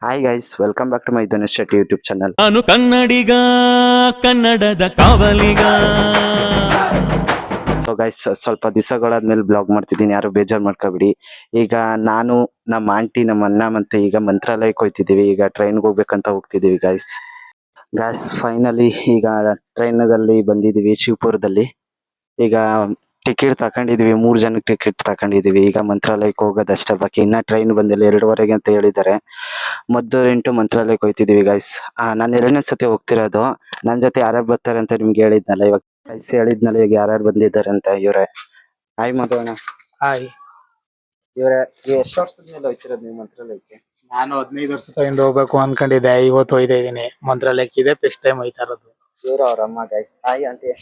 Hi guys, welcome back to my Dhanush Shetty YouTube channel. ನಾನು ಕನ್ನಡಿಗ, ಕನ್ನಡದ ಕಾವಲಿಗ. ಸೊ ಗೈಸ್, ಸ್ವಲ್ಪ ದಿವಸಗಳಾದ್ಮೇಲೆ ಬ್ಲಾಗ್ ಮಾಡ್ತಿದ್ದೀನಿ, ಯಾರು ಬೇಜಾರು ಮಾಡ್ಕೋಬಿಡಿ. ಈಗ ನಾನು, ನಮ್ಮ ಆಂಟಿ, ನಮ್ಮ ಅಣ್ಣ ಮತ್ತೆ ಈಗ ಮಂತ್ರಾಲಯಕ್ಕೆ ಹೋಗ್ತಿದ್ದೀವಿ. ಈಗ ಟ್ರೈನ್ಗೆ ಹೋಗ್ಬೇಕಂತ ಹೋಗ್ತಿದ್ದೀವಿ ಗೈಸ್. ಫೈನಲಿ ಈಗ ಟ್ರೈನಲ್ಲಿ ಬಂದಿದ್ದೀವಿ ಶಿವಪುರದಲ್ಲಿ. ಈಗ ಟಿಕೆಟ್ ತಕೊಂಡಿದೀವಿ, 3 ಜನಕ್ಕೆ ಟಿಕೆಟ್ ತಕೊಂಡಿದೀವಿ. ಈಗ ಮಂತ್ರಾಲಯಕ್ಕೆ ಹೋಗೋದಷ್ಟೇ ಬಾಕಿ, ಇನ್ನ ಟ್ರೈನ್ ಬಂದಿಲ್ಲ, 2:15 ಅಂತ ಹೇಳಿದ್ದಾರೆ. ಮದ್ದೂರಿಂಟು ಮಂತ್ರಾಲಯಕ್ಕೆ ಹೋಗ್ತಿದೀವಿ ಗೈಸ್. ನಾನು 2ನೇ ಸತಿ ಹೋಗ್ತಿರೋದು. ನನ್ನ ಜೊತೆ ಯಾರ್ಯಾರು ಬರ್ತಾರೆ ಅಂತ ನಿಮ್ಗೆ ಹೇಳಿದ್ನಲ್ಲ, ಇವಾಗ ಗೈಸ್ ಹೇಳಿದ್ನಲ್ಲ ಈಗ ಯಾರ್ಯಾರು ಬಂದಿದ್ದಾರೆ ಅಂತ. ಇವ್ರೆ ಹಾಯ್ ಮಧುವಣ್ಣ. ಹಾಯ್. ಇವ್ರೆ ಎಷ್ಟು ವರ್ಷದ ಮೇಲೆ ಹೋಗ್ತಿರೋದು ನೀವು ಮಂತ್ರಾಲಯಕ್ಕೆ? ನಾನು 15 ವರ್ಷದಿಂದ ಹೋಗ್ಬೇಕು ಅನ್ಕೊಂಡಿದ್ದೆ, ಇವತ್ತು ಹೋಯ್ತಾ ಇದೀನಿ. ಮಂತ್ರಾಲಯಕ್ಕೆ ಇದೆ ಫಸ್ಟ್ ಟೈಮ್ ಹೋಯ್ತಾ ಇರೋದು. ಇವ್ರು ಅವ್ರ ಅಮ್ಮ ಗೈಸ್. Hi aunty.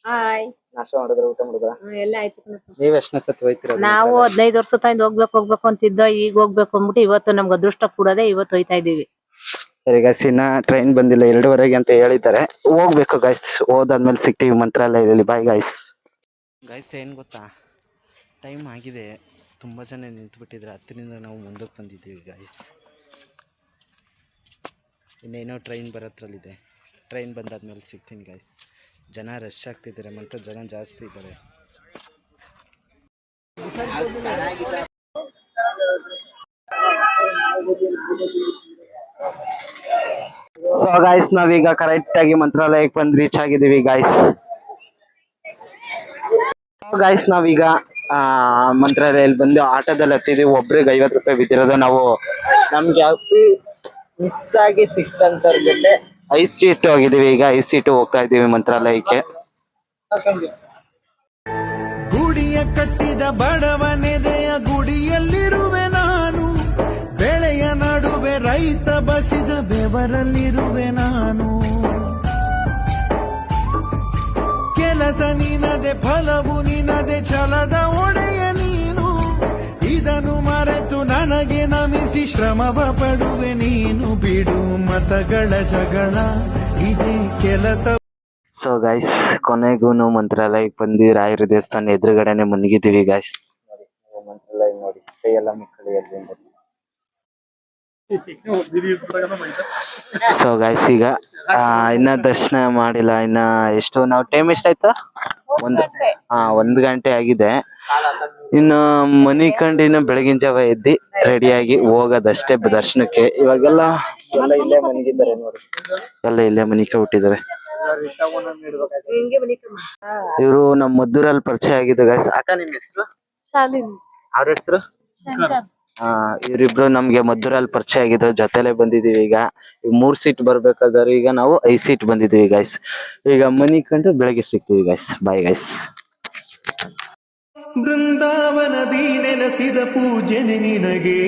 ಹಾಯ್. ನಾಷ್ಟ ಮಾಡಿದ್ರ, ಊಟ ಮಾಡಿದ್ರ? ಎಲ್ಲ ಆಯ್ತು. ನೀವ್ ಎಷ್ಟನೇ ಸತಿ ಹೋಗ್ತಿರೋದು? ನಾವು 15 ವರ್ಷದಿಂದ ಹೋಗ್ಬೇಕು ಅಂತಿದ್ದೋ, ಈಗ ಹೋಗ್ಬೇಕು ಅಂದ್ಬಿಟ್ಟು ಇವತ್ತು ನಮ್ಗೆ ಅದೃಷ್ಟ ಕೂಡದೆ ಇವತ್ತು ಹೋಯ್ತಾ ಇದೀವಿ. ಸರಿ ಗೈಸ್, ಇನ್ನ ಟ್ರೈನ್ ಬಂದಿಲ್ಲ, 2:15 ಅಂತ ಹೇಳಿದ್ದಾರೆ. ಹೋಗ್ಬೇಕು ಗೈಸ್, ಹೋದಾದ್ಮೇಲೆ ಸಿಗ್ತೀವಿ ಮಂತ್ರಾಲಯದಲ್ಲಿ. Bye guys. ಗೈಸ್ ಏನ್ ಗೊತ್ತಾ, ಟೈಮ್ ಆಗಿದೆ, ತುಂಬಾ ಜನ ನಿಂತ್ಬಿಟ್ಟಿದ್ರೆ, ಹತ್ತರಿಂದ ನಾವು ಮುಂದಕ್ಕೆ ಬಂದಿದ್ದೀವಿ ಗೈಸ್. ಇನ್ನೇನೋ ಟ್ರೈನ್ ಬರೋದ್ರಲ್ಲಿದೆ. ಟ್ರೈನ್ ಬಂದಾದ್ಮೇಲೆ ಸಿಗ್ತೀನಿ ಗೈಸ್. ಜನ ರಶ್ ಆಗ್ತಿದ್ದಾರೆ, ಮತ್ತೆ ಜನ ಜಾಸ್ತಿ ಇದ್ದಾರೆ. ಸೊ ಗೈಸ್, ನಾವೀಗ ಕರೆಕ್ಟ್ ಆಗಿ ಮಂತ್ರಾಲಯಕ್ಕೆ ಬಂದು ರೀಚ್ ಆಗಿದ್ದೀವಿ ಗೈಸ್. ನಾವೀಗ ಮಂತ್ರಾಲಯಲ್ಲಿ ಬಂದು ಆಟೋದಲ್ಲಿ ಹತ್ತಿದೀವಿ. ಒಬ್ರಿಗೆ 50 ರೂಪಾಯಿ ಬಿದ್ದಿರೋದು. ನಾವು ನಮ್ಗೆ ಮಿಸ್ ಆಗಿ ಸಿಕ್ತಂತವ್ರ ಜೊತೆ 5 ಸೀಟ್ ಹೋಗಿದೀವಿ. ಈಗ 5 ಸೀಟು ಹೋಗ್ತಾ ಇದೀವಿ ಮಂತ್ರಾಲಯಕ್ಕೆ. ಗುಡಿಯ ಕಟ್ಟಿದ ಬಡವನೆದೆಯ ಗುಡಿಯಲ್ಲಿರುವೆ ನಾನು, ಬೆಳೆಯ ನಡುವೆ ರೈತ ಬಸಿದ ಬೆವರಲ್ಲಿರುವೆ ನಾನು. ಕೆಲಸ ನಿನದೆ, ಫಲವು ನಿನದೆ, ಛಲದ ಒಡೆಯ ನೀನು. ಇದನ್ನು ಮರೆತು ನನಗೆ ನಮಿಸಿ ಶ್ರಮವ ಪಡುವೆ ನೀನು. ಬಿಡು ಮತಗಳ ಜಗಳ, ಇದೇ ಕೆಲಸ. ಸೊ ಗೈಸ್, ಕೊನೆಗೂನು ಮಂತ್ರಾಲಯಕ್ಕೆ ಬಂದು ರಾಯರ ದೇವಸ್ಥಾನ ಎದುರುಗಡೆನೆ ಮುನ್ಗಿದೀವಿ ಗೈಸ್. ನೋಡಿ ಮಂತ್ರಾಲಯ, ನೋಡಿ ಕೈಯೆಲ್ಲ ಮುಕ್ಕಳಿ ಅಲ್ಲಿಂದ. ಸೊ ಗೈಸ್, ಈಗ ಇನ್ನ ದರ್ಶನ ಮಾಡಿಲ್ಲ. ಇನ್ನ ಎಷ್ಟು, ನಾವು ಟೈಮ್ ಎಷ್ಟಾಯ್ತು? 1 ಗಂಟೆ ಆಗಿದೆ. ಇನ್ನು ಮನಿ ಕಂಡಿನ ಬೆಳಗಿನ ಜಾವ ಎದ್ದಿ ರೆಡಿಯಾಗಿ ಹೋಗೋದಷ್ಟೇ ದರ್ಶನಕ್ಕೆ. ಇವಾಗೆಲ್ಲ ಇಲ್ಲೇ ಮನಿಗಿದ್ದಾರೆ ನೋಡಿ, ಎಲ್ಲ ಇಲ್ಲೇ ಮನಿಕೆ ಹುಟ್ಟಿದ್ದಾರೆ. ಇವರು ನಮ್ಮ ಮದ್ದೂರಲ್ಲಿ ಪರಿಚಯ ಆಗಿದ್ದು ಗೈಸ್. ಅಕ್ಕ, ನಿಮ್ ಹೆಸರು? ಅವ್ರ ಹೆಸರು? ಇವರಿಬ್ರು ನಮ್ಗೆ ಮದ್ದೂರಲ್ಲಿ ಪರಿಚಯ ಆಗಿದ್ದು, ಜೊತೆಲೆ ಬಂದಿದೀವಿ. ಈಗ 3 ಸೀಟ್ ಬರ್ಬೇಕಾದ್ರೆ ಈಗ ನಾವು 5 ಸೀಟ್ ಬಂದಿದೀವಿ ಗೈಸ್. ಈಗ ಮನಿ ಕಂಡು ಬೆಳಗ್ಗೆ ಸಿಗ್ತೀವಿ ಗೈಸ್. Bye guys. ಬೃಂದಾವನದಿ ನೆಲೆಸಿದ ಪೂಜನೆ ನಿನಗೆ,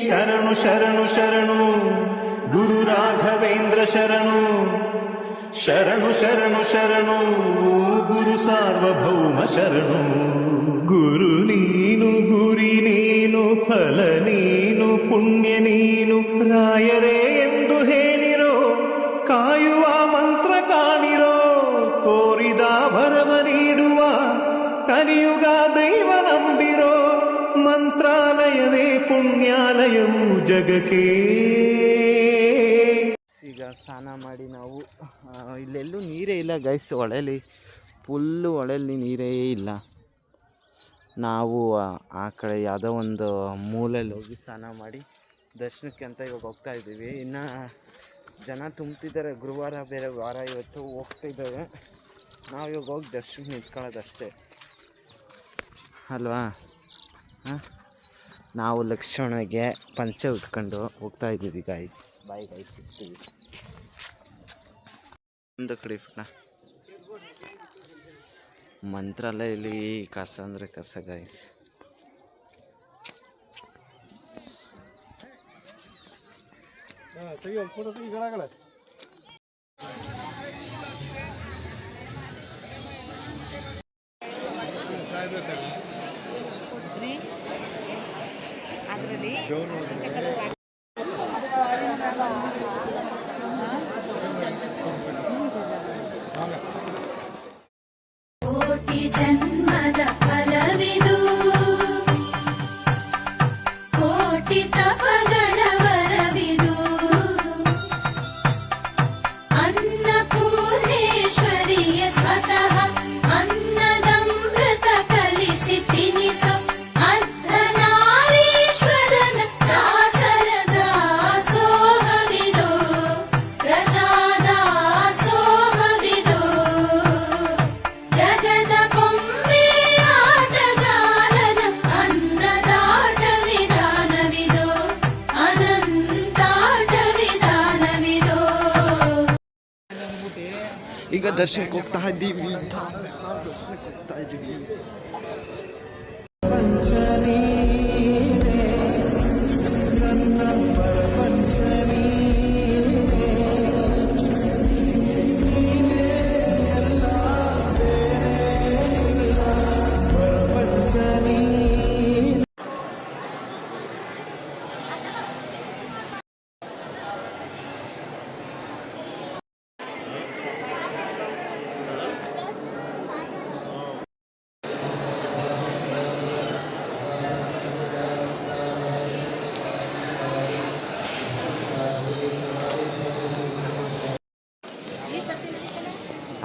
ಶರಣು ಶರಣು ಶರಣು ಗುರು ರಾಘವೇಂದ್ರ ಶರಣು. ಶರಣು ಶರಣು ಶರಣು ಗುರು ಸಾರ್ವಭೌಮ ಶರಣು. ಗುರು ನೀನು, ಗುರಿ ನೀನು, ಫಲ ನೀನು, ಪುಣ್ಯ ನೀನು. ರಾಯರೇ ಎಂದು ಹೇಳಿರೋ, ಕಾಯುವ ಮಂತ್ರ ಕಾಣಿರೋ. ಕೋರಿದ ವರವ ನೀಡುವ ಕಲಿಯುಗ ದೈವ ನಂಬಿರೋ. ಮಂತ್ರಾಲಯವೇ ಪುಣ್ಯಾಲಯವು ಜಗಕ್ಕೆ. ಈಗ ಸ್ನಾನ ಮಾಡಿ ನಾವು ಇಲ್ಲೆಲ್ಲೂ ನೀರೇ ಇಲ್ಲ ಗೈಸ್. ಹೊಳೆಲಿ ಫುಲ್ಲು, ಹೊಳೆಲಿ ನೀರೇ ಇಲ್ಲ. ನಾವು ಆ ಕಡೆ ಯಾವುದೋ ಒಂದು ಮೂಲೆಯಲ್ಲಿ ಹೋಗಿ ಸ್ನಾನ ಮಾಡಿ ದರ್ಶನಕ್ಕೆ ಅಂತ ಇವಾಗ ಹೋಗ್ತಾ ಇದ್ದೀವಿ. ಇನ್ನು ಜನ ತುಂಬ್ತಿದ್ದಾರೆ, ಗುರುವಾರ ಬೇರೆ ವಾರ, ಇವತ್ತು ಹೋಗ್ತಾ ಇದ್ದಾವೆ. ನಾವು ಇವಾಗ ಹೋಗಿ ದರ್ಶನಕ್ಕೆ ನಿಂತ್ಕೊಳ್ಳೋದಷ್ಟೇ ಅಲ್ವಾ. ನಾವು ಲಕ್ಷ್ಮಣಗೆ ಪಂಚ ಉಟ್ಕೊಂಡು ಹೋಗ್ತಾ ಇದ್ದೀವಿ ಗೈಸ್. ಬಾಯ್ ಗೈಸ್, ಸಿಗ್ತೀವಿ ಒಂದು ಕಡೆ. ಮಂತ್ರಾಲಯಲ್ಲಿ ಕಸ ಅಂದರೆ ಕಸ ಗೈಸ್. ಕೋಟಿ ಜನ್ಮದ ಫಲವಿದು, ಕೋಟಿ ತಪಗಳ ದರ್ಶನಕ್ಕೆ ಹೋಗ್ತಾ ಇದ್ದೀವಿ ದರ್ಶನಕ್ಕೆ ಹೋಗ್ತಾ ಇದ್ದೀವಿ.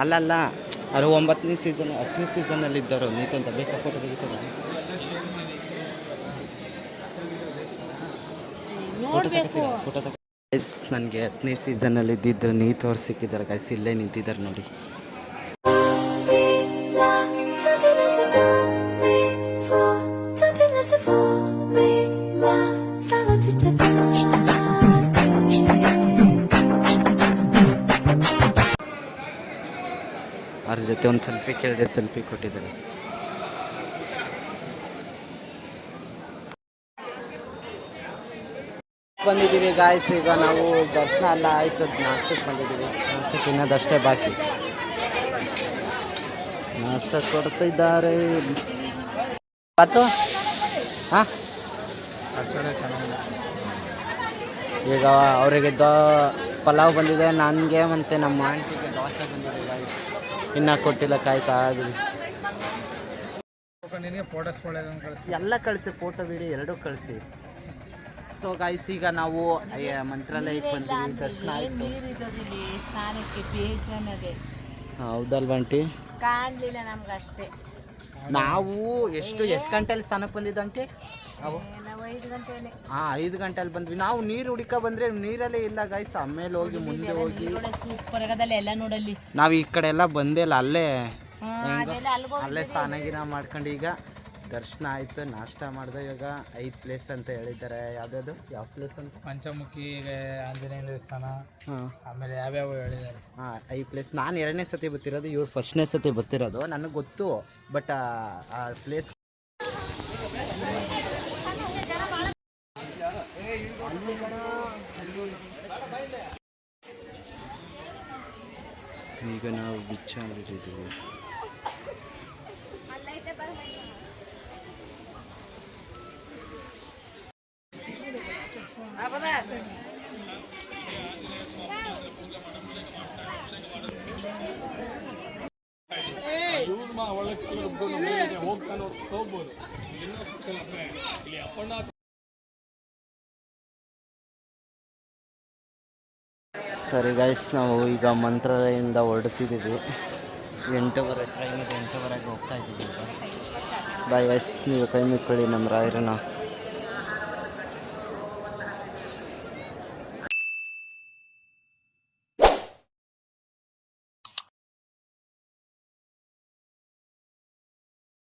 ಅಲ್ಲಲ್ಲ ಅದು 9ನೇ ಸೀಸನ್ 10ನೇ ಸೀಸನಲ್ಲಿ ಇದ್ದವರು ನೀತು ಅಂತ ಬೇಕಾ ಫೋಟೋ ತೆಗಿತದ ಫೋಟೋ ಗೈಸ್ ನನಗೆ 10ನೇ ಸೀಸನಲ್ಲಿ ಇದ್ದಿದ್ದು ನೀತು ಅವ್ರು ಸಿಕ್ಕಿದ್ದಾರೆ ಗೈಸ್ ಇಲ್ಲೇ ನಿಂತಿದ್ದಾರೆ ನೋಡಿ. ಅವ್ರ ಜೊತೆ ಒಂದು ಸೆಲ್ಫಿ ಕೇಳಿದೆ ಸೆಲ್ಫಿ ಕೊಟ್ಟಿದ್ದಾರೆ. ಬಂದಿದ್ದೀವಿ ಗಾಯ್ಸ್ ಈಗ ನಾವು ದರ್ಶನ ಎಲ್ಲ ಆಯಿತು ನಾಷ್ಟಕ್ಕೆ ಬಂದಿದ್ದೀವಿ. ನಾಷ್ಟಕ್ಕೆ ಇನ್ನದಷ್ಟೇ ಬಾಕಿ ನಾಷ್ಟ ಕೊಡ್ತಿದ್ದಾರೆ. ಆಯ್ತು ಹಾಂ ಈಗ ಅವರಿಗೆ ಪಲಾವ್ ಬಂದಿದೆ ನನಗೆ ಮತ್ತು ನಮ್ಮ ಆಂಟಿಗೆ ದೋಸೆ ಬಂದಿದೆ ಗಾಯ್ಸ್ ಇನ್ನೂ ಕೊಟ್ಟಿಲ್ಲ ಕಾಯ್ತಾ ಇದ್ದೀವಿ. ಎಲ್ಲ ಕಳಿಸಿ ಫೋಟೋ ವಿಡಿಯೋ ಎರಡೂ ಕಳಿಸಿ. ಸೊ ಗಾಯ್ಸ್ ಈಗ ನಾವು ಮಂತ್ರಾಲಯಕ್ಕೆ ಬಂದಿದ್ದೀವಿ ದರ್ಶನ ಆಯಿತು. ಸ್ನಾನಕ್ಕೆ ಬೇಜಾನದೆ ಹೌದಲ್ವಂಟಿ ಕಾಣಲಿಲ್ಲ ನಮ್ಗೆ ಅಷ್ಟೇ. ನಾವು ಎಷ್ಟು ಗಂಟೆಯಲ್ಲಿ ಸ್ನಾನಕ್ಕೆ ಬಂದಿದ್ದಂಟಿ ನಾವು ನಾವು 5 ಗಂಟೆಯಲ್ಲಿ 5 ಗಂಟೆಯಲ್ಲಿ ಬಂದ್ವಿ. ನಾವು ನೀರು ಹುಡುಕ ಬಂದರೆ ನೀರಲ್ಲೇ ಇಲ್ಲ ಗಾಯ್ಸ್. ಆಮೇಲೆ ಹೋಗಿ ಮುಂದೆ ಹೋಗಿ ಸೂಪರ್ ಆಗದಲ್ಲ ಎಲ್ಲ ನೋಡಲ್ಲಿ. ನಾವು ಈ ಕಡೆ ಎಲ್ಲ ಬಂದೇ ಇಲ್ಲ ಅಲ್ಲೇ ಅಲ್ಲಿಗೆ ಅಲ್ಲೇ ಸ್ನಾನ ಮಾಡ್ಕೊಂಡು ಈಗ ದರ್ಶನ ಆಯಿತು ನಾಷ್ಟ ಮಾಡಿದೆ. ಇವಾಗ 5 ಪ್ಲೇಸ್ ಅಂತ ಹೇಳಿದ್ದಾರೆ. ಯಾವುದಾದ್ರು ಯಾವ ಪ್ಲೇಸ್ ಅಂತ ಪಂಚಮುಖಿ ಆಂಜನೇಯ ದೇವಸ್ಥಾನ ಹಾಂ ಆಮೇಲೆ ಯಾವ್ಯಾವ ಹೇಳಿದ್ದಾರೆ. 5 ಪ್ಲೇಸ್. ನಾನು 2ನೇ ಸತಿ ಬರ್ತಿರೋದು, ಇವ್ರು 1ನೇ ಸತಿ ಬರ್ತಿರೋದು. ನನಗೆ ಗೊತ್ತು ಬಟ್ ಆ ಪ್ಲೇಸ್ ಈಗ ನಾವು ಬಿಚ್ಚಾಗಿಟ್ಟಿದ್ದೀವಿ. ಸರಿ ಗೈಸ್ ನಾವು ಈಗ ಮಂತ್ರಾಲಯದಿಂದ ಹೊರಡ್ತಿದ್ದೀವಿ. 8:30 ಟ್ರೈನ್ ಇದೆ. 8:30ಗೆ ಹೋಗ್ತಾ ಇದ್ದೀವಿ ಈಗ. ಬಾಯ್ ಗೈಸ್ ನೀವು ಕೈ ಮುಕ್ಕೊಳ್ಳಿ ನಮ್ಮ ರಾಯರನ್ನ.